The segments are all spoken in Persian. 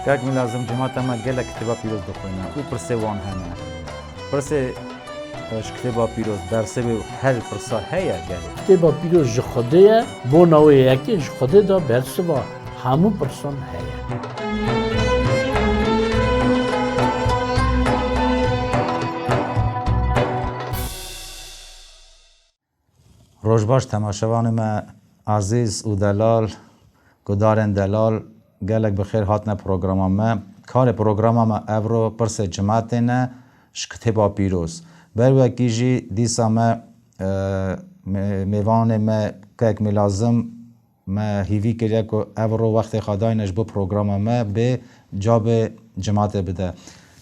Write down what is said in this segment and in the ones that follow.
كاك من لازم جماعة ما قال لك كتابة بيروز دخونا وبرسي وان هنا برسي كتابة بيروز درسي هر برسا هيا قال كتابة بيروز جخده بوناوي يكي جخده دا برسي و همو برسان هيا روشباش تماشوان ما عزیز و دلال گدارن دلال گلک بخیر هاتنه پروگرام ما کار پروگرام ما افرو پرس جماعت نه شکتبا پیروز بر وکی جی دیسا ما میوان ما که لازم ما هیوی کریا که افرو وقت خداینش بو پروگرام ما به جاب جماعت بده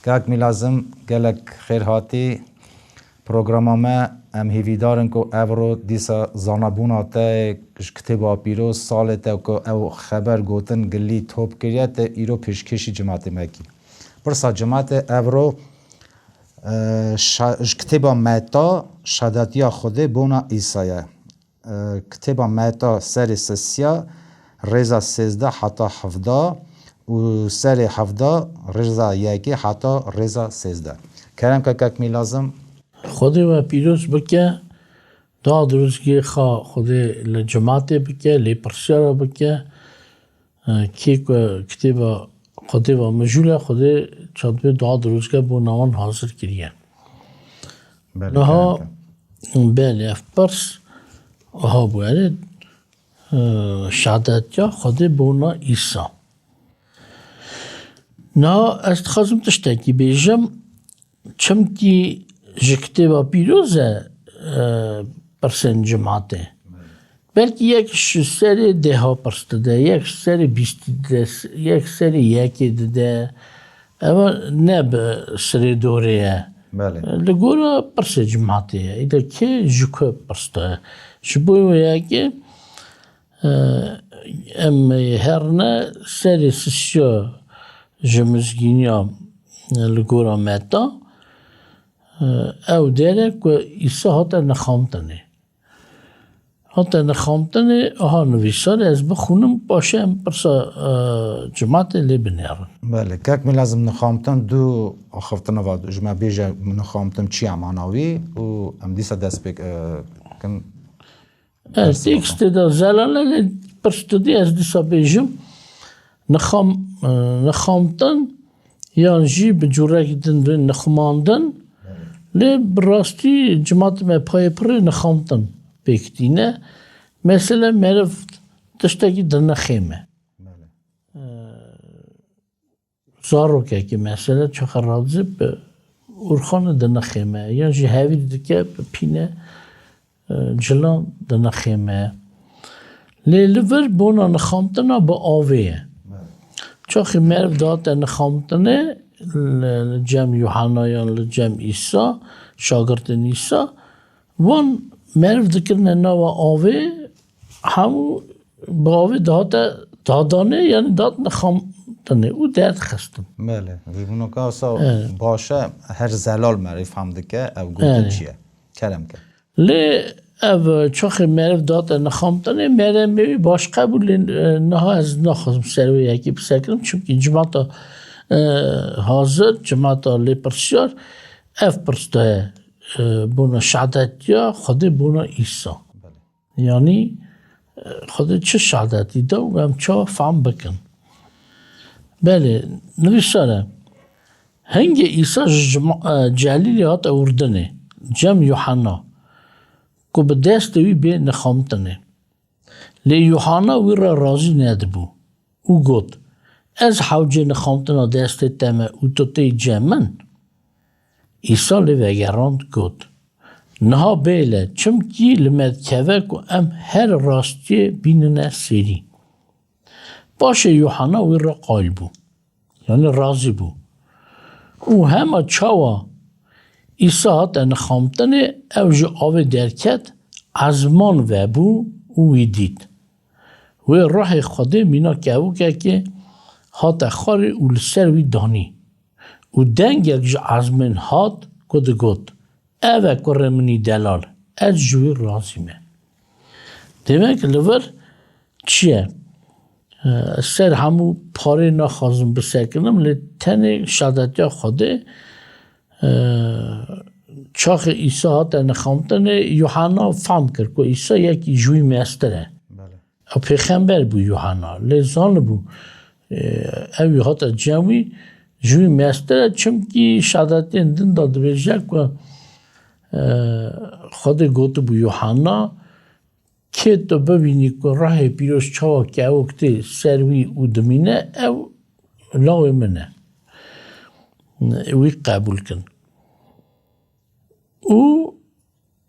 که لازم گلک خیر هاتی پروگرام ما ام هیوی دارن که افرو دیسا زانبونا تا کتبا پیروز سال تا که او خبر گوتن گلی توب کریا تا ایرو پیشکشی جماعت مکی پرسا جماعت افرو کتبا متا شدتیا خوده بونا ایسایه کتبا متا سر سسیا رزا 13 حتی 17 و سر 17 رزا یکی حتی رزا 13 کرم که کمی لازم خود و پیروز بکه دا درستگی خواه خود لجماعت بکه لپرسیارا بکه که کتبا خود و مجوله خود چادبه دا درستگی بو نوان حاضر کریه نها بله افپرس ها بوید شهادتیا خود بونا ایسا نه از خازم تشتکی بیجم چمکی جکتبا پیروزه پرسن جماعته بلکه یک سری ده ها پرسته ده یک سری بیستی ده یک سری یکی ده اما نه به سری دوره لگورا پرس جماعته ایده که جوکه پرسته شبوی یکی ام هرنه سری سسیا جمزگینیا لگورا متا او داره که ایسا هاتا نخامتنه آها نویسار از بخونم باشه ام پرسا جماعت لی بنیارن بله که می لازم نخامتن دو آخفتن و جمع بیجه نخامتن چی اماناوی و ام دیسا دست بک کن تکست دا زلال پرستا دی از دیسا بیجم نخامتن یان جی بجوره کدن نخماندن لی براستی جماعت ما پای پر نخامتن بکتینه مثلا مرف تشتاکی در نخیمه زارو که مثلا چخر رازه به اورخان در نخیمه یا جی هاوی دکه پینه جلان در نخیمه لی لور بونا نخامتنا با آویه چخی مرف داد نخامتنه لجم یوحنا یا لجم ایسا شاگرد ایسا وان مرف دکرنه نوا آوه همو با آوه دادانه یعنی داد نخامتنه او درد خستن بله ریبونو که اصلا باشه هر زلال معرف هم دکه او گوتن چیه کرم که لی او چاخی مرف داد نخامتنه مرم بیوی باش قبول نه از نخواستم سروی یکی بسر کرم چونکه جماعتا حاضر جماعتا لپرسیار اف پرسته بونا شهادتیا خود بونا ایسا یعنی خود چه شهادتی دا و هم چه فهم بکن بله نویساره هنگ ایسا جلیلی هات اوردنه جم یوحنا که به دست وی به نخامتنه لی یوحنا وی را رازی ندبو او گفت از حوجه نخامتنا دست تمه او توتی جمن ایسا لوگراند گفت نها بیله چمکی لمدکوه که ام هر راستی بیننه سری باشه یوحنا وی را قایل بو یعنی راضی بو او همه چاوا ایسا هات نخامتنه او جو آوه درکت ازمان و بو اوی دید وی راه خوده مینا که هات خاری اول سر وی دانی و دنگ یک جو ازمن هات کده گود اوه کرمنی دلال از جوی رازیمه demek لور چیه سر همو پاره نخوازم بسکنم لی تن شهادتی خوده چاخ عیسی هات نخامتن یوحنا فهم کرد که عیسی یکی جوی مستره او پیغمبر بو یوحنا لی زان بو اوی هات جمعی جوی مستره چمکی شهادتی اندن داده بیجه که خود گوته بو یوحنا که تو ببینی که راه پیروز چاوا که او کتی سروی او دمینه او لاوی منه اوی قبول کن او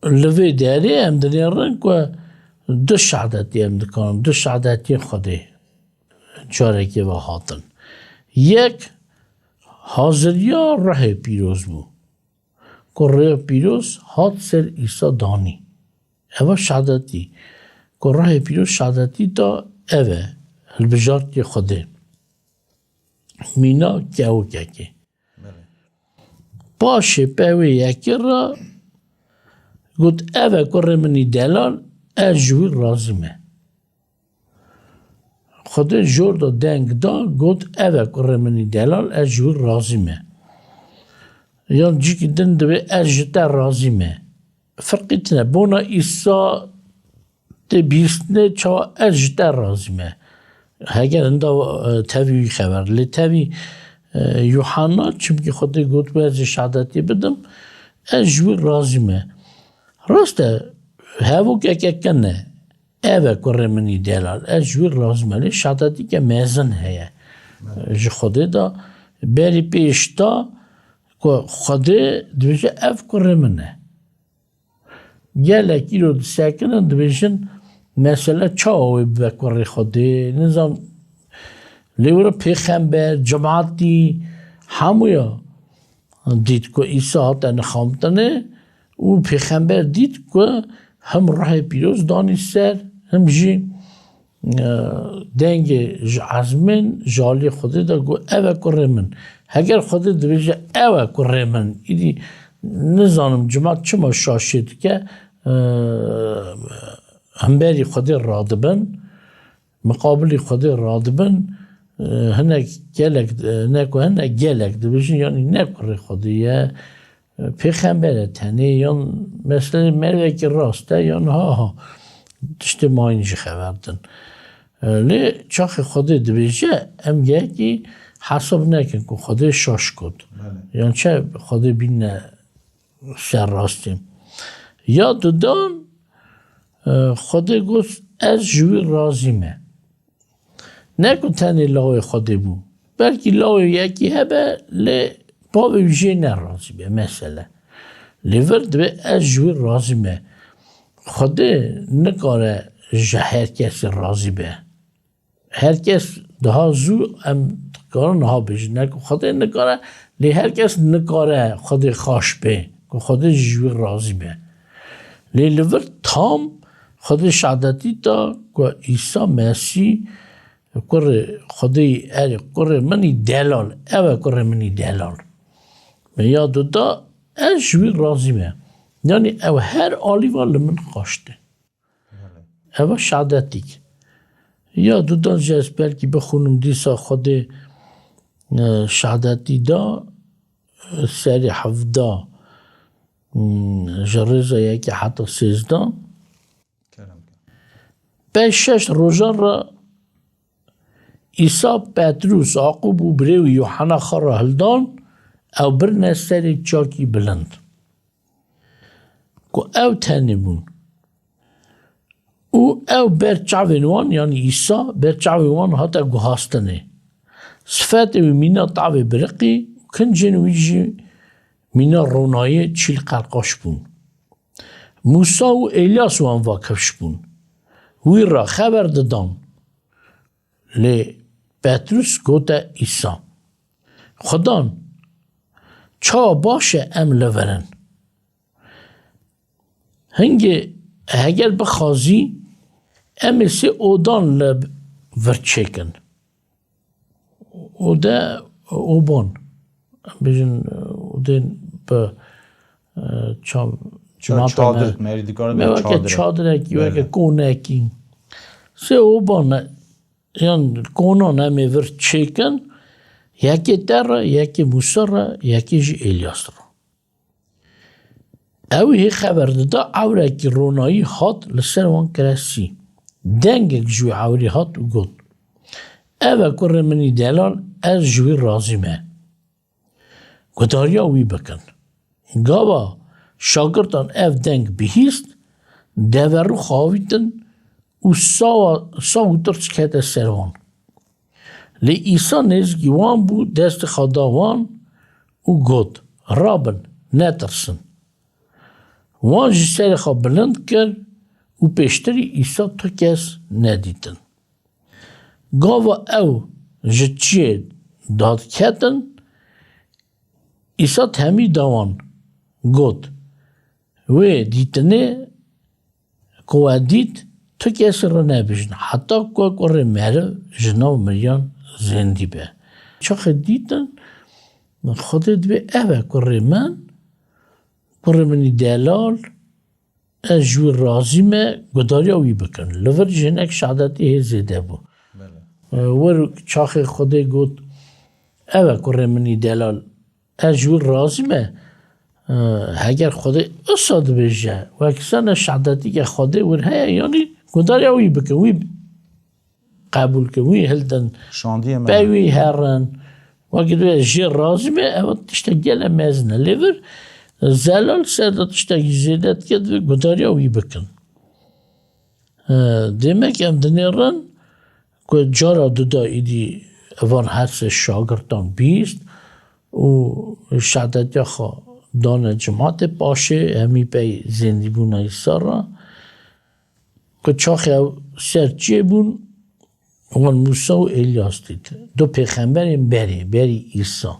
لوی داری هم دنیارن که دو شهادتی هم دکانم دو شهادتی خوده جاره که و هاتن یک حاضریا راه پیروز بو که راه پیروز هات سر عیسی دانی اوه شهادتی که راه پیروز شهادتی دا اوه البجارتی خوده مینا که او که باشه پاوی یکی را گفت اوه کره منی دلال اجوی رازمه خود جور دا دنگ دا گفت اوه کره منی دلال اجوی رازمه یان جی که دن دوی اجتا رازمه فرقی تنه بونا ایسا ده بیستنه چا اجتا رازمه هگر اندا تاوی خبر لی تاوی یوحنا چمکی خود گفت باید شهادتی بدم اجوی رازمه راسته هاو که کنه اوه کره منی دلال اجوی رازمه لی شهادتی که میزن هیه جه خوده دا بری پیش دا که خوده دویجه اف کره منه گلکی رو سکنن دویجن مثلا چاوی بکره خوده نظام لیورا پیغمبر جماعتی همویا دید که عیسی هات نخامتنه و پیغمبر دید که هم راه پیروز دانی سر هم جی دنگ عزمین جالی خوده دا گو اوه کره من اگر خوده دویجه اوه کره من ایدی نزانم جماعت چما شاشید که هم بری خوده رادبن مقابل خوده رادبن هنک گلک نکو هنک گلک دویجه یعنی نکره خوده یا پیغمبره تنه یا مثل ملک راسته یا ها دشته ما اینجا خبردن لی چاخ خوده دویجه هم یکی حساب نکن که خوده شاش کد یعنی چه خوده بین سر راستیم یا دودان خوده گفت از جوی رازیمه نکن تنه لاوی خوده بو بلکه لاوی یکی هبه لی باوی ویژه نرازیمه مثلا لی ورد به از جوی رازیمه خوده نکاره جه هر کس رازی به هر کس ده زو ام کارن ها بشه نکو خوده نکاره لی هر کس نکاره خوده خاش به که خوده جوی رازی به لی لور تام خوده شهادتی تا که عیسی مسیح کره خوده اری کره منی دلال اوه کره منی دلال یادو دا از جوی رازی به یعنی او هر آلیوال من خواسته او شهادتی یا دودان جز بلکی بخونم دیسا خود شهادتی دا سری 17 جرزا یکی حتی 13 5-6 روزا را عیسی پتروس عاقوب و بری و یوحنا خرا هلدان او برنه سری چاکی بلند که او تنه بون او برچاوین وان یعنی عیسی برچاوین وان هاتا گوهاستنه صفت او مینا طاوی برقی کنجن ویجی مینا رونایی چیل قرقاش بون موسا و الیاس وان واکفش بون وی را خبر دادن لی پتروس گوتا عیسی خدان چا باشه ام لورن هنگه اگر بخوازی امسی اودان لب ورچکن اوده اوبان بیشن اوده با چادر مریدگار به چادر چادر اکی و اکی کونه اکی سه اوبان یان کنان همی ورد چیکن یکی در یکی موسی را یکی جی الیاس را اوی خبر دادا عوره که رونایی هات لسر وان کرسی دنگک جوی عوری هات و گود اوه کره منی دلال از جوی رازی مه گداریا وی بکن گاوا شاگردان اف دنگ بهیست دورو خواهیدن و ساو درس کده سروان لی ایسا نزگی وان بود دست خداوان و گود رابن نترسن وان جی سر خواه بلند کرد و پیشتری ایسا تو کس ندیدن گاوا او جتچیه داد کتن ایسا تمی دوان گود و دیتنه که دید تو کسی را نبیشن حتی که مره جنا و مریان زندی به چاخ دیدن خودت به اوه که منی دلال از جوی رازیمه گداریاوی بکن لور جنک شعدتی هزیده بو ور چاخ خوده گود اوه که منی دلال از جوی رازیمه اگر خوده اصاد بشه و اکسان شعدتی که خوده ور هیا یعنی گداریاوی بکن وی قبول که وی هلدن باوی هرن وقتی وی جیر رازیمه اوه تشتا گله مزنه لیور زلال سرده تشتا گیزیدت کد و گداریاوی بکن demek em dinêrin ku cara duda êdî evan her sê şagirdan bîst û şedetiya xwe dane cemaatê paşê hemî pey zêndîbûna Îsa ra ku çaxê ew ser çê bûn wan Musa û Êlyas dît du pêxemberên berî Îsa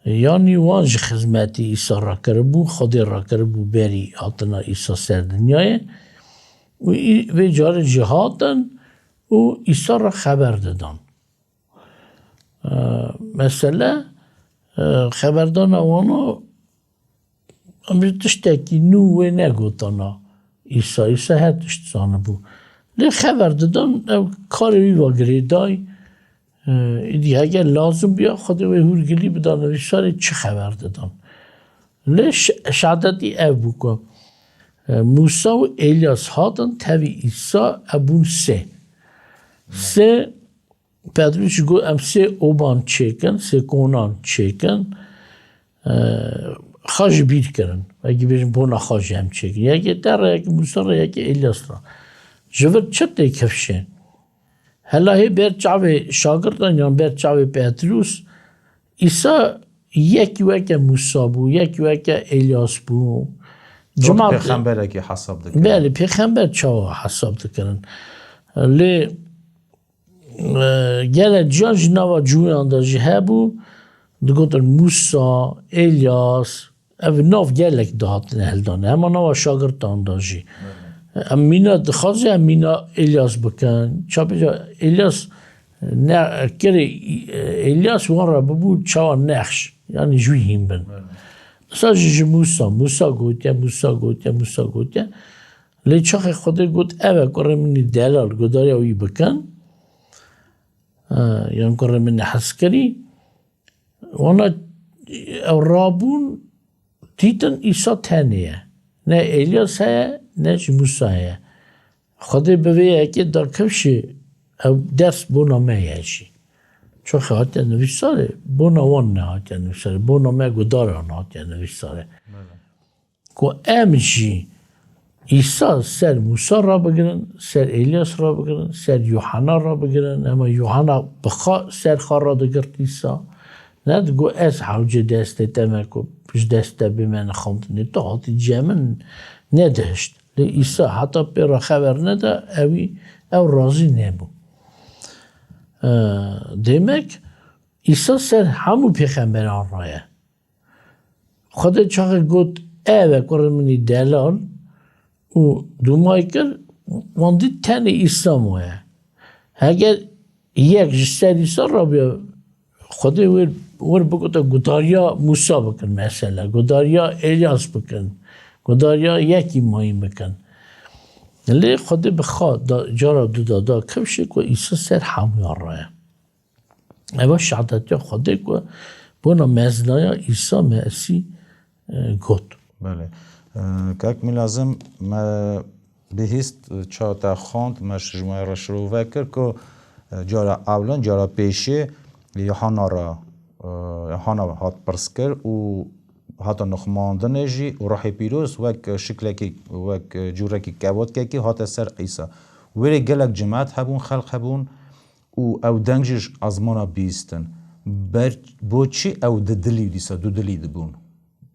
yanî wan ji xizmetê Îsa rakiribû Xwedê rakiribû berî hatina Îsa ser dinyayê vê carê jî hatin û Îsa ra xeber didan mesele xeberdana wana em ji tiştekî nû wê negotana Îsa Îsa her tişt zanibû lê xeber didan ew karê wî va girêday êdî heger lazim biya Xwedê wê hûrgilî bida nivîsarê çi xeber didan lê şedetî ev bû ku Musa û Êlyas hatin tevî Îsa ew bûn sê Petrûs jî got em sê oban çêkin sê konan çêkin xwe ji bîr kirin wekî bêjin bona xwe jî em çêkin yekê te ra yekê Musa ra yekê Êlyas ra ji vir çi tê kevşê hela hê ber çavê şagirdan yan ber çavê Petrûs Îsa yekî weke Musa bû yekî weke Êlyas bû pêxemberekî hesab dikirin belê pêxember çawa hesab dikirin lê gelek ciyan ji nava cûyan de jî hebû digotin Musa Êlyas ev nav gelek dihatine heldane hema nava şagirdan da jî em mîna dixwaze em mîna Êlyas bikin çapêca Êlyas kerê Êlyas wan ra bibû çawa nexş yanî ji wî hîn bin sa ji Musa gotiye lê çaxê Xwedê got ev e kurê minî delal gudariya wî bikin yan kurê min hezkirî wana ew rabûn dîtin Îsa tenê ye ne Êlyas heye ne jî Musa heye Xwedê bi vê yekê da kevşê ew ders bona me ye jî çaxê hatiye nivîsarê bona wan nehatiye nivîsarê bona me gudaran hatiye nivîsarê ku em jî Îsa ser Musa ra bigirin ser Êlyas ra bigirin ser Yuhana ra bigirin hema Yuhana bixa ser xwe ra digirt Îsa ne digot ez hewcê destê te me ku ji destê bê me nixandinê tu hatî ciya min nedihişt lê Îsa heta pê ra xeber nede ew razî nebû demek Îsa ser hemû pêxemberan ra ye Xwedê çaxê got ev e kurê minî delal û dûmayê kir wan dît tenê Îsa maye heger yek ji ser Îsa rabiya Xwedê wir bigote gudariya Musa bikin mesele gudariya Êlyas bikin gudariya yekî mayîn bikin لی خود بخواد جارا دو دادا کفش که ایسا سر حمیار راه اما شهادت خود که بنا مزنایا ایسا مرسی گفت بله کاک می لازم ما بهیست چا تا خواند ما شجمه را شروع وکر که جارا اولان جارا پیشه یحانا را یحانا هات پرس کر و هات نخماندنه جی و راح پیروز وک شکلکی وک جورکی کبوت کی هات سر عیسی ولی گلک جماعت هبون خلق هبون و او دنگش ازمانا بیستن بر بوچی او ددلی دیسا دو دلی دبون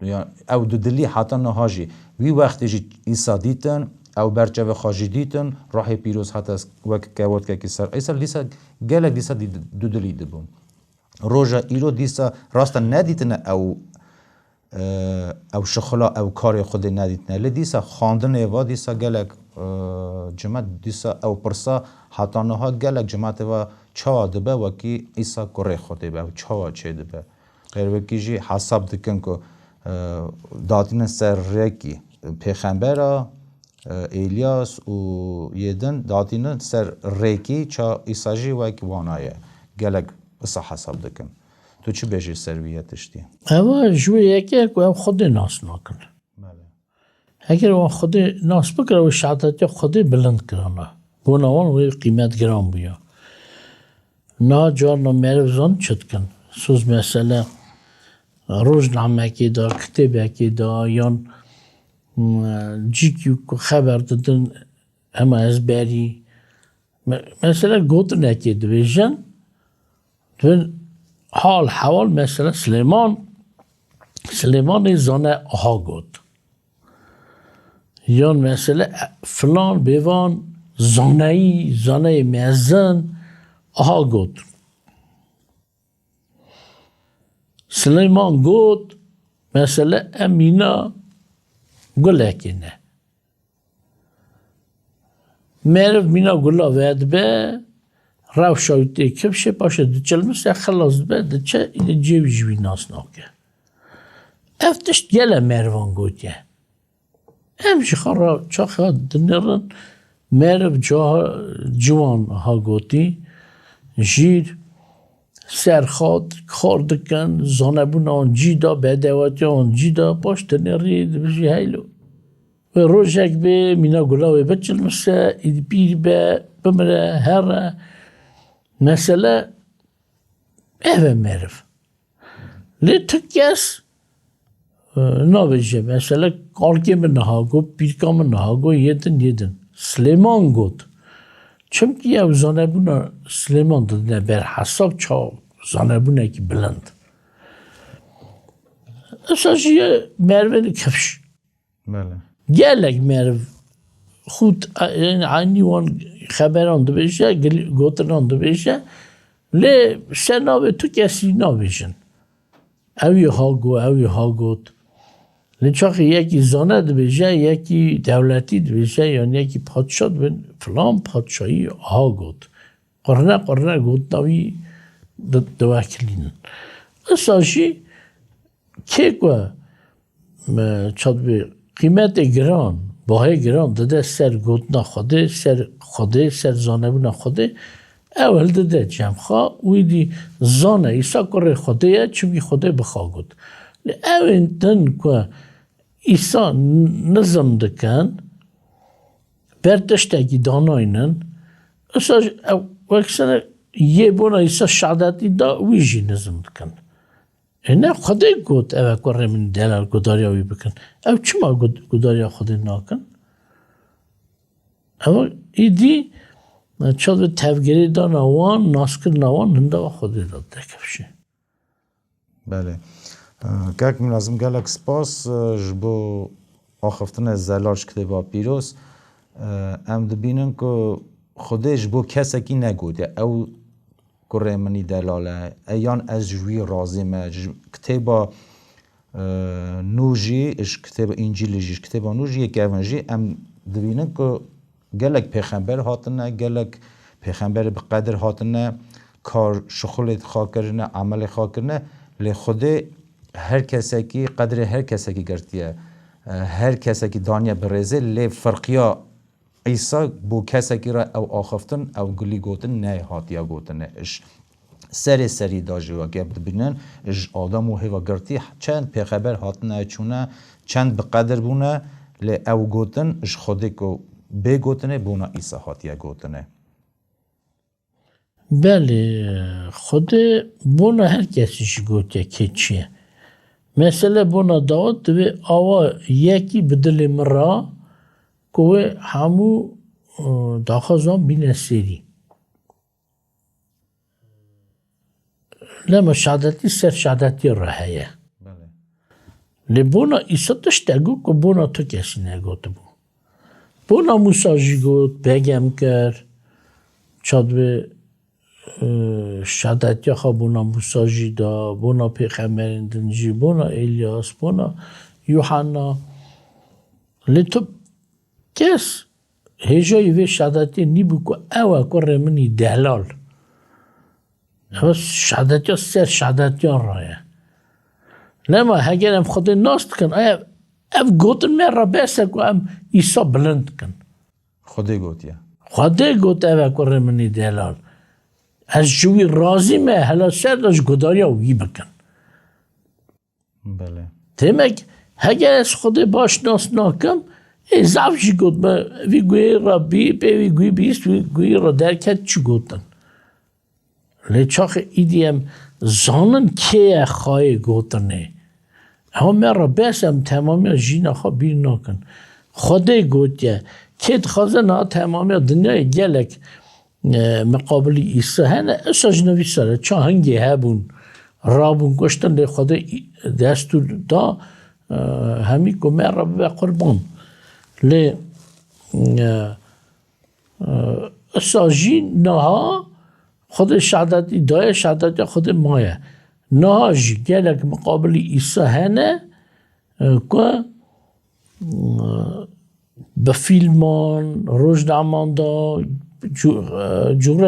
یا او ددلی حتی نهاجی وی وقتی جی عیسی دیتن او برچه و خاجی دیتن راح پیروز حتی وک کبوت کی سر عیسی لیسا گلک دیسا دو دلی دبون روژا ایرو دیسا راستا ندیتن او شخلا او کار خود ندیتنه لی دیسا خواندن ایوا دیسا گلک جماعت دیسا او پرسا حتی نها گلک جماعت و چوا دبه وکی ایسا کره خوده به و چوا چه دبه غیر وکی جی حساب دکن که داتین سر ریکی پیغمبر ایلیاس و یدن داتین سر ریکی چا ایسا جی وکی وانایه گلک بسا حساب دکن تو چی بیشی سرویتش دی؟ اما جوی یکی که خود ناس نکنه اگر او خود ناس بکره و شهادت خود بلند کرانه بونوان و قیمت گرام بیا نا جارنا مرزان چد کن سوز مثلا روزنامه کی دا کتابه کی دا یا جیکیو که خبر دادن اما از بری مثلا گوت نکی دویژن دوین حال حوال مثلا سلیمان زانه آها گود یا مثلا فلان بیوان زانه مزن آها گود سلیمان گود مثلا امینا گلکینه مرف مینا گلا وید به راو شاوتی کفشه باشه دچل مثل خلاص به دچه این جیب جوی ناس ناکه افتشت گله مروان گوتیه همچه خارا چا خواه دنرن مرف جوان ها گوتی جیر سرخاد کار دکن زانبون آنجی دا بدواتی آنجی دا باش دنری دبجی هیلو و روشک به مینا گلاوی بچل مثل ایدی پیر به بمره هر مثلا eve merv. Li Türkiye's navêje mesela kalkê nahago, pîrka min nahago yedin. Süleyman got. Çimkî ew zanebûna Süleyman didine ber hesab çav zanebûnekî bilind. Esa jî mervê kevş. Gelek merv خود عنی وان خبران دبیشه گوتران دبیشه لی سناوه تو کسی نبیشن اوی ها گوت لی چاقی یکی زانه دبیشه یکی دولتی دبیشه یعنی یکی پادشاه دبین فلان پادشاهی ها گوت قرنه گوت نوی دوکلین اساشی که که چاد بی قیمت گران باهای گران داده سر گوتنا خوده سر زانبونا خوده اول داده جمخا ویدی زانه ایسا کره خوده یا چونکه خوده بخوا گود اول دن که ایسا نظم دکن بردشتگی داناینن ایسا وکسنه یه بونا ایسا شعدتی دا ویجی نظم دکن نه خوده گود اوه کره من دلال گداریاوی بکن او چما گداریا خوده ناکن اما ایدی چاد به تفگیری دا نوان ناسکر نوان هنده و خوده داد دکفشه بله که لازم گلک سپاس جبو آخفتن زلاش کده با پیروز ام دبینن که خوده جبو کسکی نگوده او کره منی دلاله ایان از جوی رازی ما کتابا نوجی اش کتاب انجیل جیش کتابا نوجی یک اونجی ام دبینن که گلک پیغمبر هاتنه گلک پیغمبر به قدر هاتنه کار شغلت خواه کرنه عمل خواه کرنه لی خوده هر کسی کی قدر هر کسی کی گرتیه هر کسی کی دانیا برزه لی فرقیا ایسا بو کسی که را او آخفتن او گلی گوتن نه هاتیا گوتن اش سری داجی و گفت بینن اش آدم و هوا گرتی چند پیغمبر هاتنه چونه چند بقدر بونه لی او گوتن اش خودی که بی گوتنه بونا ایسا هاتیا گوتنه. بله خود بونا هر کسیش گوتیا که چیه مثلا بونا داود دوی آوا یکی بدل مرا که همو داخازان بینه سری لما شهادتی سر شهادتی راهیه لبونا ایسا تشتگو که بونا تو کسی نگوت بو بونا موساجی گوت بگم کرد چاد به شهادتی خواه بونا موساجی دا بونا پیغمبرین دنجی بونا الیاس بونا یوحنا لی تو کس هجایی وی شهادتی نیبو که اوه که منی دلال بس شهادتی سر شهادتی رایه لما هگر ام خود ناست کن اف گوتن من را بسه که ام ایسا بلند کن خودی گوتیا خودی گوت اوه که منی دلال از جوی رازی مه هلا سر داشت گداریا وی بکن بله تیمک هگر از خود باش ناست ناکم ای زفشی گوت ما وی گوی را بی وی گوی بیست وی گوی را درکت چی گوتن لی چاخ ایدیم زانن که خواهی گوتنه اما من را بسم تمامی جینا خواه بیر ناکن خودی گوتیه که خوازه نا تمامی دنیای گلک مقابلی ایسا هنه اساج نوی سره چا هنگی هبون رابون گشتن لی خودی دستور دا همی که من را به قربان لی اساجی نها خود شهادتی دای شهادتی خود مایه نهاجی گلک مقابل ایسا هنه که به فیلمان روزنامان دا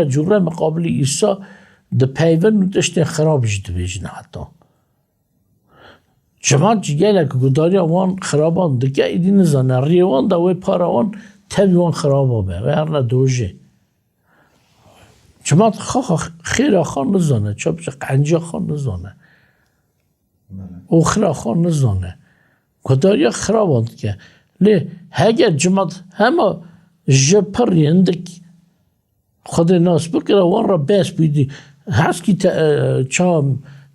جوره مقابل ایسا ده پیون نوتشتین خراب جده بیجنه حتی جماعت گلک گداری وان خرابان دکه ایدی نزانه ریوان دا وی پاروان تبی وان خرابا به و هرنا دوجه جماعت خیره خان نزانه چه بشه قنجه خان نزانه او خیره خان نزانه کداریا خراباند که لی هگر جماعت همه جپر یندک خود ناس بکره وان را بس بیدی هست که چه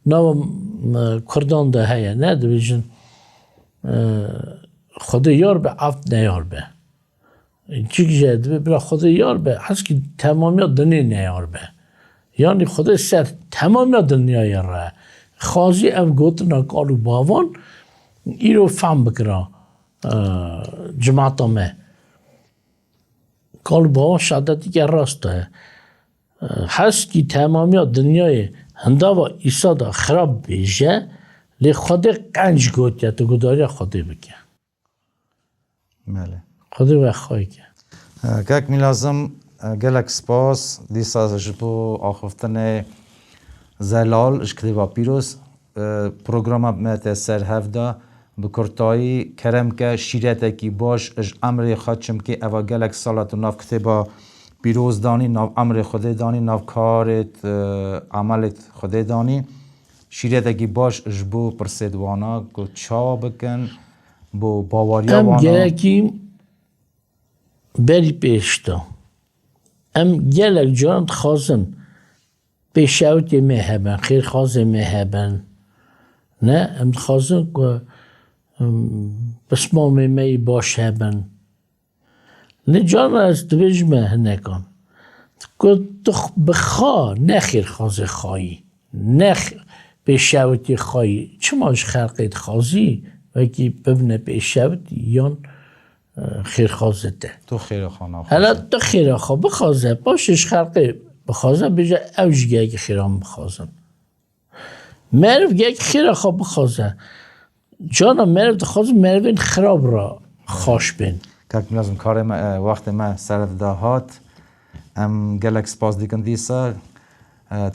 نو کردان ده هیا نه دویجن خود یار به عفت نیار به چیک جد برای خود یار به هست که تمامی دنیا نیار به یعنی خود سر تمامی دنیا را خازی اف گوتنا کالو باوان ایرو فهم بکرا جماعت همه کالو باوان شهادتی که راست ہے هست که تمامی دنیای هنداوا ایسا دا خراب بیجه لی خود قنج گوتیا تو گداری خودی بکن بله خودی و خواهی که که لازم گلک سپاس دیسا جبو آخفتن زلال اشکتیبا پیروز پروگرام مت سر هفته بکرتایی کرم که شیرته کی باش اج امر خدشم که اوا گلک سالات ناف کتیبا پیروز دانی ناف امر خود دانی ناف کارت عملت خود دانی شیرته کی باش اج بو پرسیدوانا کو چا بکن بو باوریا ام وانا گلکی بری پیشتا ام گلک جانت خازن پیشاوت مهبن خیر خاز مهبن نه ام خازن که بسمام می باش هبن نه جان از دویج مه نکن که بخوا نخیر خاز خواهی نخ پیشاوتی خواهی چماش خلقیت خازی وکی ببنه پیشاوتی یان خیر خازده تو خیر خانه حالا تو خیر خواه بخوازه باشش خلقی بخوازه بجا اوج گه که خیرام بخوازن مرف گه که خیر خواه بخوازه جانا مرف دخوازه مرفین خراب را خوش بین که لازم کار ما وقت ما سرد دهات ام گلک سپاس دیگن دیسا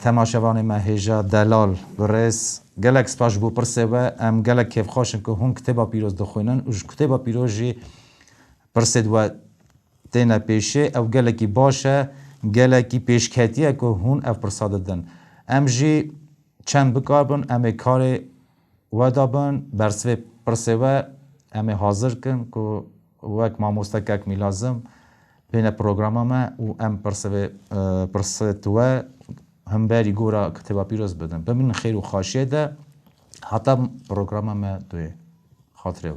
تماشاوان ما هجا دلال برس گلک سپاس بو پرسه و ام گلک کیف خوشن که هم کتبا پیروز دخوینن و کتبا پیروزی پرسید و تینا پیشه او گلکی باشه گلکی پیشکتیه که هون اف پرساد دن ام جی چند بکاربن ام کار ودابن برسوی پرسوه ام حاضر کن که وک ماموستکک می لازم بین پروگرام ما و ام پرسوه هم بری گورا کتابا پیروز بدن بمین خیر و خاشیه ده حتی پروگرام ما دوی خاطره و